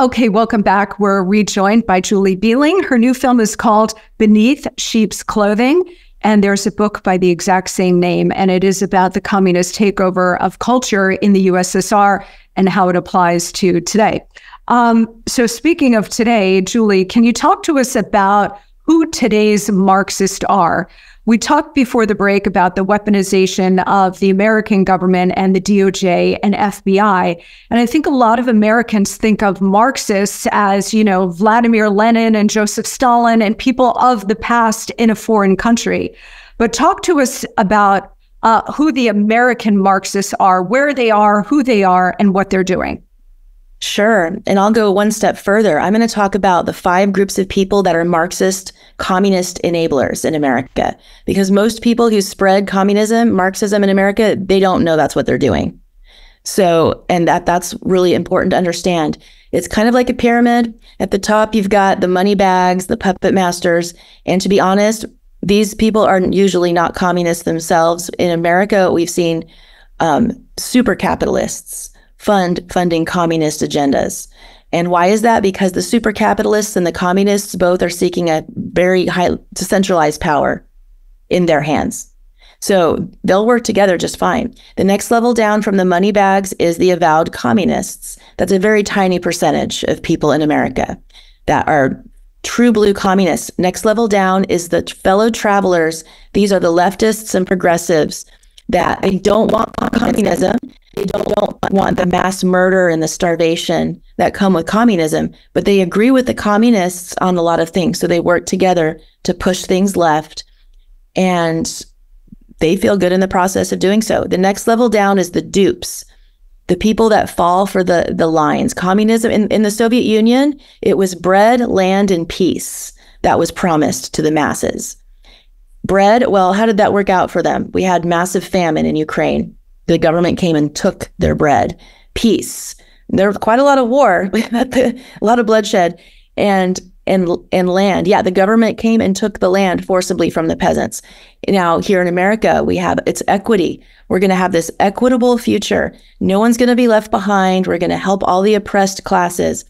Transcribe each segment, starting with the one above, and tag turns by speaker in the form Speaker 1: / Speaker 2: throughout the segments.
Speaker 1: Okay, welcome back. We're rejoined by Julie Behling. Her new film is called Beneath Sheep's Clothing, and there's a book by the exact same name, and it is about the communist takeover of culture in the USSR and how it applies to today. So speaking of today, Julie, can you talk to us about who today's Marxists are? We talked before the break about the weaponization of the American government and the DOJ and FBI. And I think a lot of Americans think of Marxists as, you know, Vladimir Lenin and Joseph Stalin and people of the past in a foreign country. But talk to us about who the American Marxists are, where they are, who they are, and what they're doing.
Speaker 2: Sure. And I'll go one step further. I'm going to talk about the 5 groups of people that are Marxist, communist enablers in America. Because most people who spread communism, Marxism in America, they don't know that's what they're doing. So, and that's really important to understand. It's kind of like a pyramid. At the top, you've got the money bags, the puppet masters. And to be honest, these people are usually not communists themselves. In America, we've seen super capitalists funding communist agendas. And why is that? Because the super capitalists and the communists both are seeking a very high centralized power in their hands. So they'll work together just fine. The next level down from the money bags is the avowed communists. That's a very tiny percentage of people in America that are true blue communists. Next level down is the fellow travelers. These are the leftists and progressives that they don't want communism. They don't want the mass murder and the starvation that come with communism, but they agree with the communists on a lot of things. So they work together to push things left, and they feel good in the process of doing so. The next level down is the dupes, the people that fall for the lines. Communism in the Soviet Union, it was bread, land, and peace that was promised to the masses. Bread, well, how did that work out for them? We had massive famine in Ukraine. The government came and took their bread. Peace. There was quite a lot of war, a lot of bloodshed, and land. Yeah, the government came and took the land forcibly from the peasants. Now, here in America, it's equity. We're going to have this equitable future. No one's going to be left behind. We're going to help all the oppressed classes.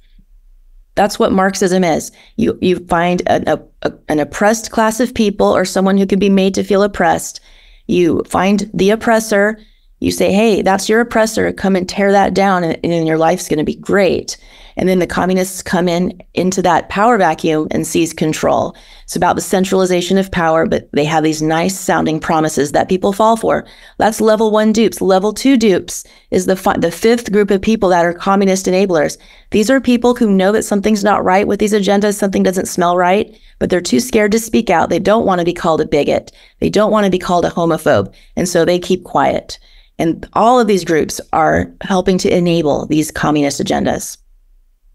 Speaker 2: That's what Marxism is. You find an oppressed class of people or someone who can be made to feel oppressed. You find the oppressor. You say, hey, that's your oppressor. Come and tear that down, and your life's going to be great. And then the communists come into that power vacuum and seize control. It's about the centralization of power, but they have these nice sounding promises that people fall for. That's level 1 dupes. Level 2 dupes is the 5th group of people that are communist enablers. These are people who know that something's not right with these agendas, something doesn't smell right, but they're too scared to speak out. They don't want to be called a bigot. They don't want to be called a homophobe. And so they keep quiet. And all of these groups are helping to enable these communist agendas.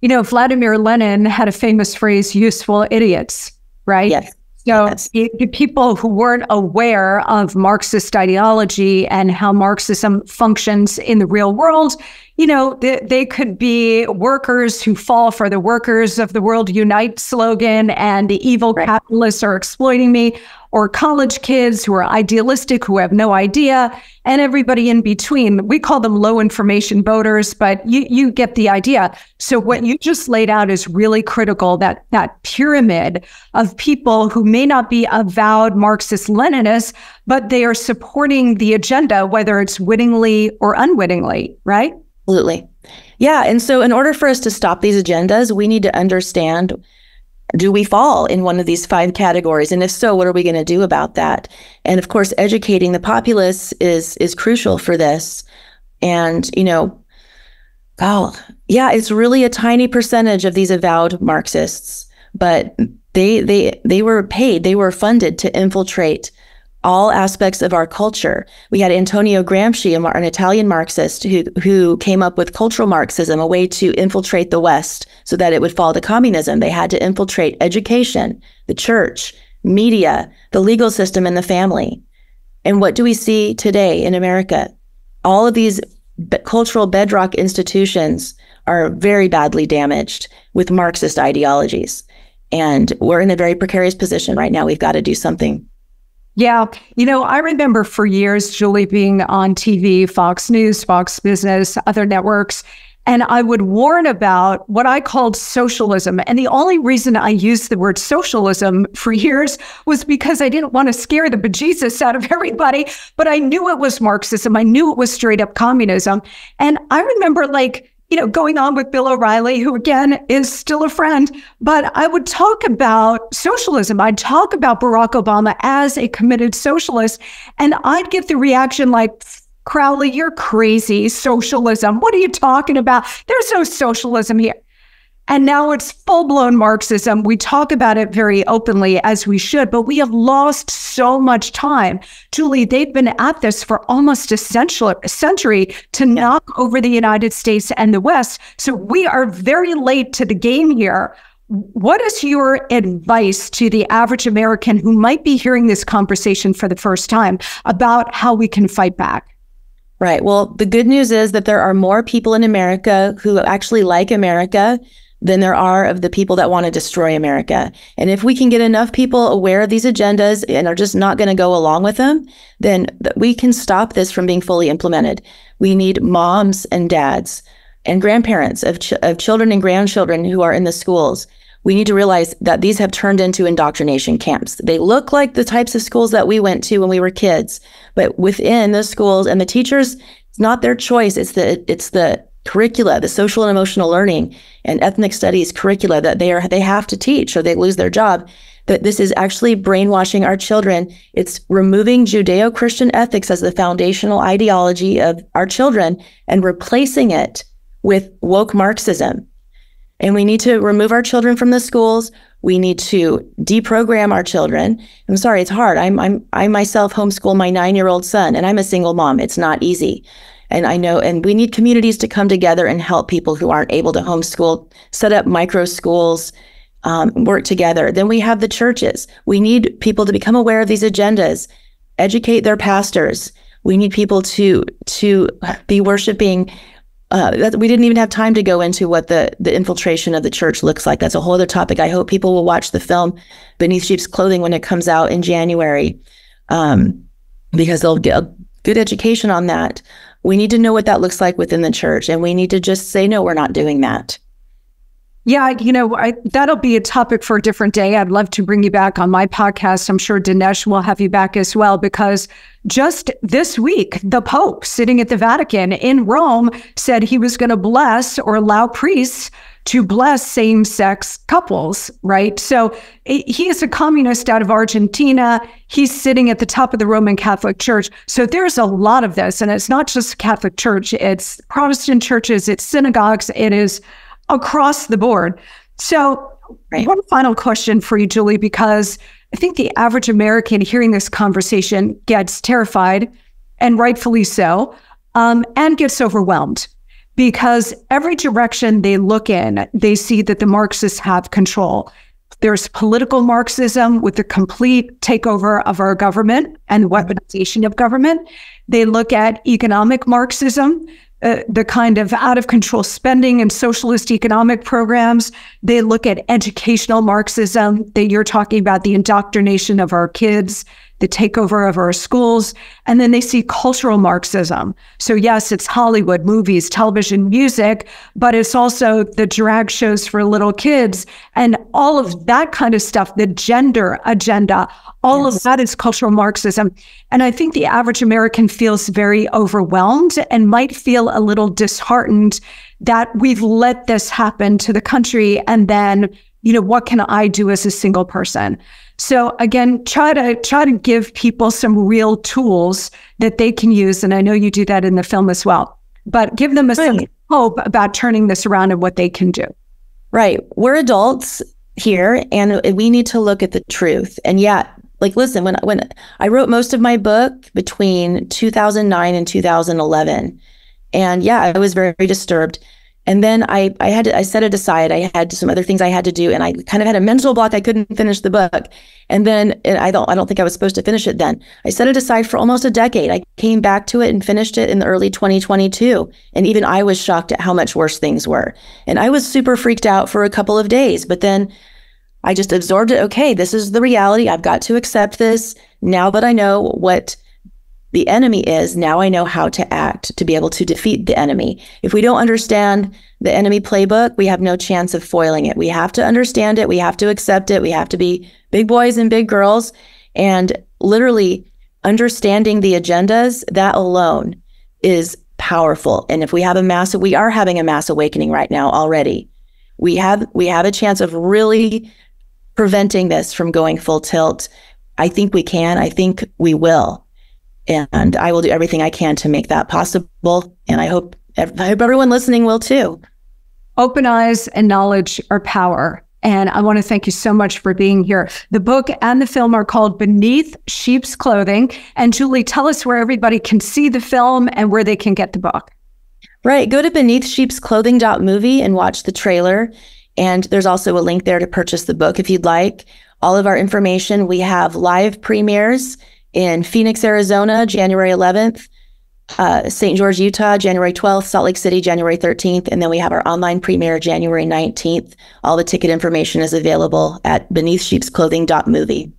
Speaker 1: You know, Vladimir Lenin had a famous phrase, useful idiots, right?
Speaker 2: Yes.
Speaker 1: So
Speaker 2: yes.
Speaker 1: The people who weren't aware of Marxist ideology and how Marxism functions in the real world, you know, they could be workers who fall for the workers of the world unite slogan and the evil capitalists are exploiting me, or college kids who are idealistic, who have no idea, and everybody in between. We call them low information voters, but you get the idea. So what you just laid out is really critical, that pyramid of people who may not be avowed Marxist-Leninists, but they are supporting the agenda, whether it's wittingly or unwittingly, right?
Speaker 2: Absolutely. Yeah. And so in order for us to stop these agendas, we need to understand, do we fall in one of these 5 categories? And if so, what are we going to do about that? And of course, educating the populace is crucial for this. And, you know, it's really a tiny percentage of these avowed Marxists, but they were paid, they were funded to infiltrate all aspects of our culture. We had Antonio Gramsci, an Italian Marxist, who came up with cultural Marxism, a way to infiltrate the West so that it would fall to communism. They had to infiltrate education, the church, media, the legal system, and the family. And what do we see today in America? All of these cultural bedrock institutions are very badly damaged with Marxist ideologies. And we're in a very precarious position right now. We've got to do something.
Speaker 1: Yeah. You know, I remember for years, Julie, being on TV, Fox News, Fox Business, other networks, And I would warn about what I called socialism. And the only reason I used the word socialism for years was because I didn't want to scare the bejesus out of everybody, but I knew it was Marxism. I knew it was straight up communism. And I remember going on with Bill O'Reilly, who again is still a friend, but I would talk about socialism. I'd talk about Barack Obama as a committed socialist, and I'd get the reaction like, Crowley, you're crazy. Socialism. What are you talking about? There's no socialism here. And now it's full-blown Marxism. We talk about it very openly, as we should, but we have lost so much time. Julie, they've been at this for almost a century to knock over the United States and the West. So we are very late to the game here. What is your advice to the average American who might be hearing this conversation for the first time about how we can fight back?
Speaker 2: Right. Well, the good news is that there are more people in America who actually like America than there are of the people that want to destroy America. And if we can get enough people aware of these agendas and are just not going to go along with them, then we can stop this from being fully implemented. We need moms and dads and grandparents of children and grandchildren who are in the schools. We need to realize that these have turned into indoctrination camps. They look like the types of schools that we went to when we were kids, but within the schools and the teachers, it's not their choice. It's the curricula, the social and emotional learning and ethnic studies curricula that they have to teach or they lose their job. That this is actually brainwashing our children. It's removing Judeo-Christian ethics as the foundational ideology of our children and replacing it with woke Marxism. And we need to remove our children from the schools. We need to deprogram our children. I'm sorry, it's hard. I myself homeschool my 9-year-old son, and I'm a single mom. It's not easy. And I know, and we need communities to come together and help people who aren't able to homeschool, set up micro schools, work together. Then we have the churches. We need people to become aware of these agendas, educate their pastors. We need people to be worshiping. We didn't even have time to go into what the infiltration of the church looks like. That's a whole other topic. I hope people will watch the film Beneath Sheep's Clothing when it comes out in January, because they'll get a good education on that. We need to know what that looks like within the church, and we need to just say, no, we're not doing that.
Speaker 1: Yeah, that'll be a topic for a different day. I'd love to bring you back on my podcast. I'm sure Dinesh will have you back as well, because just this week, the Pope sitting at the Vatican in Rome said he was going to bless or allow priests to bless same-sex couples, right? So he is a communist out of Argentina. He's sitting at the top of the Roman Catholic Church. So there's a lot of this, and it's not just Catholic Church. It's Protestant churches, it's synagogues, it is across the board. So One final question for you, Julie, because I think the average American hearing this conversation gets terrified, and rightfully so, and gets overwhelmed, because every direction they look in, they see that the Marxists have control. There's political Marxism with the complete takeover of our government and weaponization of government. They look at economic Marxism, the kind of out-of-control spending and socialist economic programs. They look at educational Marxism, that you're talking about the indoctrination of our kids, the takeover of our schools, and then they see cultural Marxism. So yes, it's Hollywood, movies, television, music, but it's also the drag shows for little kids and all of that kind of stuff, the gender agenda, all of that is cultural Marxism. And I think the average American feels very overwhelmed and might feel a little disheartened that we've let this happen to the country. And then, what can I do as a single person? So again, try to give people some real tools that they can use. And I know you do that in the film as well, but give them some hope about turning this around and what they can do.
Speaker 2: Right. We're adults here, and we need to look at the truth. And listen, when I wrote most of my book between 2009 and 2011, and I was very, very disturbed. And then I set it aside. I had some other things I had to do, and I kind of had a mental block. I couldn't finish the book. And then I don't think I was supposed to finish it then. I set it aside for almost a decade. I came back to it and finished it in the early 2022. And even I was shocked at how much worse things were. And I was super freaked out for a couple of days, but then I just absorbed it. Okay, this is the reality. I've got to accept this now that I know what the enemy is, now I know how to act to be able to defeat the enemy. If we don't understand the enemy playbook, we have no chance of foiling it. We have to understand it. We have to accept it. We have to be big boys and big girls. And literally understanding the agendas, that alone is powerful. And if we have we are having a mass awakening right now already. We have a chance of really preventing this from going full tilt. I think we can. I think we will. And I will do everything I can to make that possible. And I hope everyone listening will too.
Speaker 1: Open eyes and knowledge are power. And I want to thank you so much for being here. The book and the film are called Beneath Sheep's Clothing. And Julie, tell us where everybody can see the film and where they can get the book.
Speaker 2: Right. Go to beneathsheepsclothing.movie and watch the trailer. And there's also a link there to purchase the book if you'd like. All of our information, we have live premieres in Phoenix, Arizona, January 11th, St. George, Utah, January 12th, Salt Lake City, January 13th, and then we have our online premiere January 19th. All the ticket information is available at beneathsheepsclothing.movie.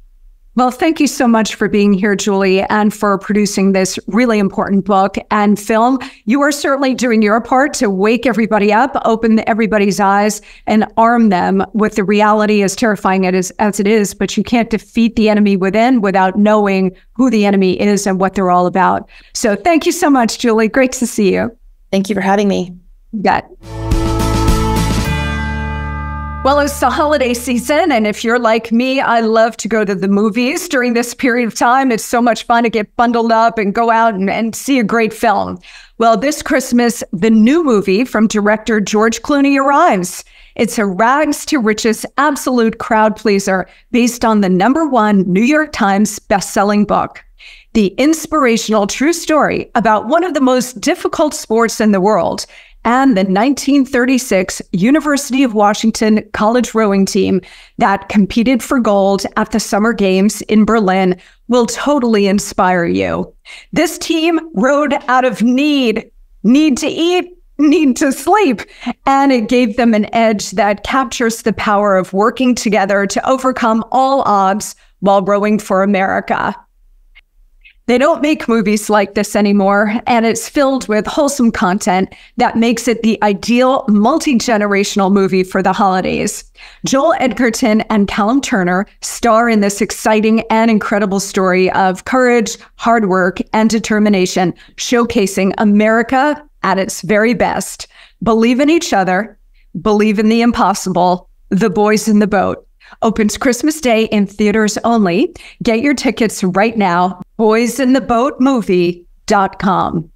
Speaker 1: Well, thank you so much for being here, Julie, and for producing this really important book and film. You are certainly doing your part to wake everybody up, open everybody's eyes, and arm them with the reality, as terrifying as it is. But you can't defeat the enemy within without knowing who the enemy is and what they're all about. So thank you so much, Julie. Great to see you.
Speaker 2: Thank you for having me.
Speaker 1: Yeah. Well, it's the holiday season, and if you're like me, I love to go to the movies during this period of time. It's so much fun to get bundled up and go out and see a great film. Well, this Christmas, the new movie from director George Clooney arrives. It's a rags to riches absolute crowd pleaser based on the #1 New York Times bestselling book. The inspirational true story about one of the most difficult sports in the world and the 1936 University of Washington college rowing team that competed for gold at the Summer Games in Berlin will totally inspire you. This team rowed out of need to eat, need to sleep, and it gave them an edge that captures the power of working together to overcome all odds while rowing for America. They don't make movies like this anymore, and it's filled with wholesome content that makes it the ideal multi-generational movie for the holidays. Joel Edgerton and Callum Turner star in this exciting and incredible story of courage, hard work, and determination, showcasing America at its very best. Believe in each other, believe in the impossible, The Boys in the Boat. Opens Christmas Day in theaters only. Get your tickets right now, boysintheboatmovie.com.